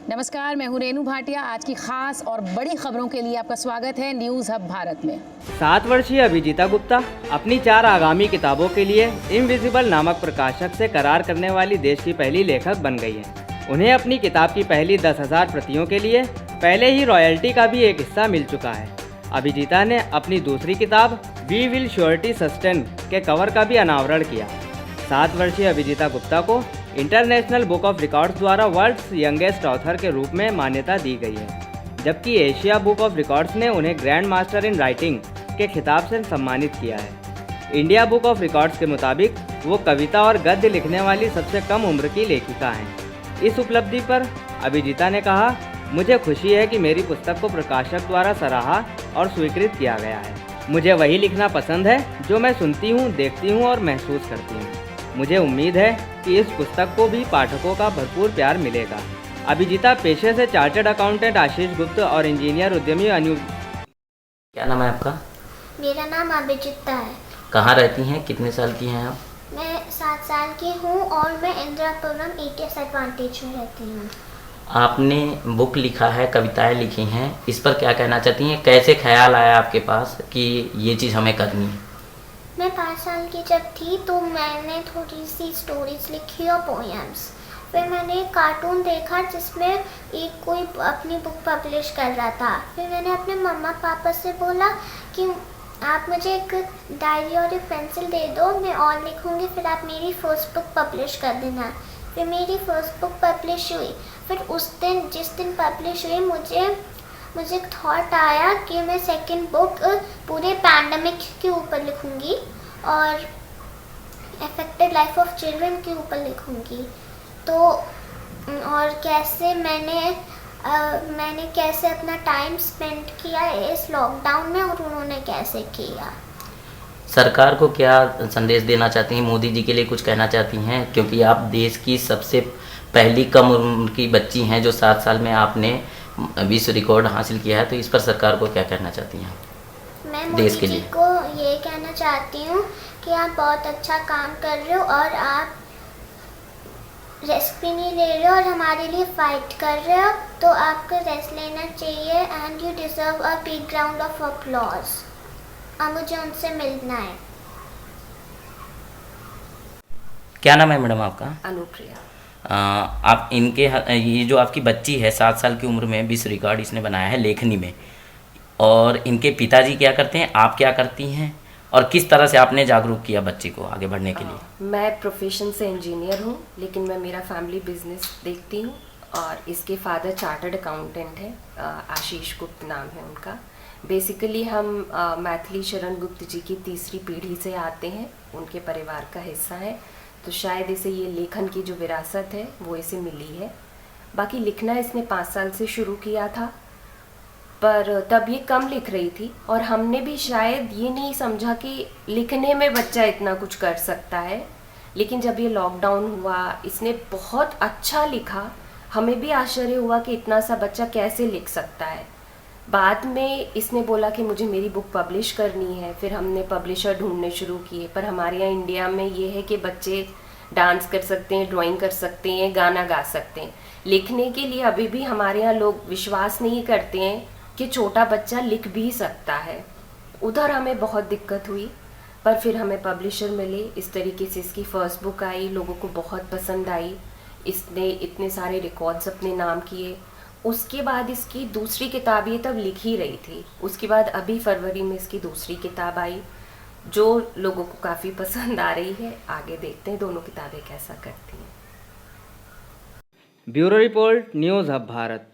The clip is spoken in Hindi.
नमस्कार, मैं हूं रेनू भाटिया। आज की खास और बड़ी खबरों के लिए आपका स्वागत है न्यूज़ हब भारत में। 7 वर्षीय अभिजीता गुप्ता अपनी 4 आगामी किताबों के लिए इनविजिबल नामक प्रकाशक से करार करने वाली देश की पहली लेखक बन गई हैं। उन्हें अपनी किताब की पहली 10,000 प्रतियों के लिए पहले ही रॉयल्टी का भी एक हिस्सा मिल चुका है। अभिजीता ने अपनी दूसरी किताब वी विल श्योरिटी सस्टेन के कवर का भी अनावरण किया। 7 वर्षीय अभिजीता गुप्ता को इंटरनेशनल बुक ऑफ रिकॉर्ड्स द्वारा वर्ल्ड्स यंगेस्ट ऑथर के रूप में मान्यता दी गई है, जबकि एशिया बुक ऑफ रिकॉर्ड्स ने उन्हें ग्रैंड मास्टर इन राइटिंग के खिताब से सम्मानित किया है। इंडिया बुक ऑफ रिकॉर्ड्स के मुताबिक वो कविता और गद्य लिखने वाली सबसे कम उम्र की लेखिका हैं। इस उपलब्धि पर अभिजीता ने कहा, मुझे खुशी है कि मेरी पुस्तक को प्रकाशक द्वारा सराहा और स्वीकृत किया गया है। मुझे वही लिखना पसंद है जो मैं सुनती हूँ, देखती हूँ और महसूस करती हूँ। मुझे उम्मीद है कि इस पुस्तक को भी पाठकों का भरपूर प्यार मिलेगा। अभिजीता पेशे से चार्टर्ड अकाउंटेंट आशीष गुप्ता और इंजीनियर उद्यमी अनु। क्या नाम है आपका? मेरा नाम अभिजीता है। कहाँ रहती हैं, कितने साल की हैं आप? मैं 7 साल की हूँ और मैं इंदिरापुरम ETS एडवांटेज में रहती हूँ। आपने बुक लिखा है, कविताएं लिखी हैं, इस पर क्या कहना चाहती हैं? कैसे ख्याल आया आपके पास कि ये चीज़ हमें करनी है? मैं 5 साल की जब थी तो मैंने थोड़ी सी स्टोरीज लिखी और पोएम्स। फिर मैंने एक कार्टून देखा जिसमें एक कोई अपनी बुक पब्लिश कर रहा था। फिर मैंने अपने मम्मा पापा से बोला कि आप मुझे एक डायरी और एक पेंसिल दे दो, मैं और लिखूँगी, फिर आप मेरी फर्स्ट बुक पब्लिश कर देना। फिर मेरी फर्स्ट बुक पब्लिश हुई। फिर उस दिन जिस दिन पब्लिश हुई मुझे एक थॉट आया कि मैं सेकंड बुक पूरे पैंडमिक के ऊपर लिखूँगी और अफेक्टेड लाइफ ऑफ चिल्ड्रन के ऊपर लिखूँगी। तो और कैसे मैंने कैसे अपना टाइम स्पेंड किया इस लॉकडाउन में और उन्होंने कैसे किया। सरकार को क्या संदेश देना चाहती हैं? मोदी जी के लिए कुछ कहना चाहती हैं? क्योंकि आप देश की सबसे पहली कम उम्र की बच्ची हैं जो 7 साल में आपने विश्व रिकॉर्ड हासिल किया है, तो इस पर सरकार को क्या कहना चाहती हैं? मैं मोदी जी को ये कहना चाहती हूँ कि आप बहुत अच्छा काम कर रहे हो और आप रेस्ट भी नहीं ले रहे हो और हमारे लिए फाइट कर रहे हो, तो आपको रेस्ट लेना चाहिए and you deserve a big round of applause. अब मुझे उनसे मिलना है। क्या नाम है मैडम आपका? अनुप्रिया। आप इनके ये जो आपकी बच्ची है 7 साल की उम्र में विश्व रिकॉर्ड इसने बनाया है लेखनी में, और इनके पिताजी क्या करते हैं, आप क्या करती हैं, और किस तरह से आपने जागरूक किया बच्ची को आगे बढ़ने के लिए? मैं प्रोफेशन से इंजीनियर हूँ, लेकिन मैं मेरा फैमिली बिजनेस देखती हूँ और इसके फादर चार्टर्ड अकाउंटेंट है, आशीष गुप्त नाम है उनका। बेसिकली हम मैथिली शरण गुप्त जी की तीसरी पीढ़ी से आते हैं, उनके परिवार का हिस्सा है, तो शायद इसे ये लेखन की जो विरासत है वो इसे मिली है। बाकी लिखना इसने 5 साल से शुरू किया था, पर तब ये कम लिख रही थी और हमने भी शायद ये नहीं समझा कि लिखने में बच्चा इतना कुछ कर सकता है। लेकिन जब ये लॉकडाउन हुआ इसने बहुत अच्छा लिखा, हमें भी आश्चर्य हुआ कि इतना सा बच्चा कैसे लिख सकता है। बाद में इसने बोला कि मुझे मेरी बुक पब्लिश करनी है, फिर हमने पब्लिशर ढूंढने शुरू किए। पर हमारे यहाँ इंडिया में ये है कि बच्चे डांस कर सकते हैं, ड्राइंग कर सकते हैं, गाना गा सकते हैं, लिखने के लिए अभी भी हमारे यहाँ लोग विश्वास नहीं करते हैं कि छोटा बच्चा लिख भी सकता है। उधर हमें बहुत दिक्कत हुई, पर फिर हमें पब्लिशर मिले। इस तरीके से इसकी फर्स्ट बुक आई, लोगों को बहुत पसंद आई, इसने इतने सारे रिकॉर्ड्स अपने नाम किए। उसके बाद इसकी दूसरी किताब, ये तब लिख ही रही थी, उसके बाद अभी फरवरी में इसकी दूसरी किताब आई जो लोगों को काफ़ी पसंद आ रही है। आगे देखते हैं दोनों किताबें कैसा करती हैं। Bureau report, news hub Bharat.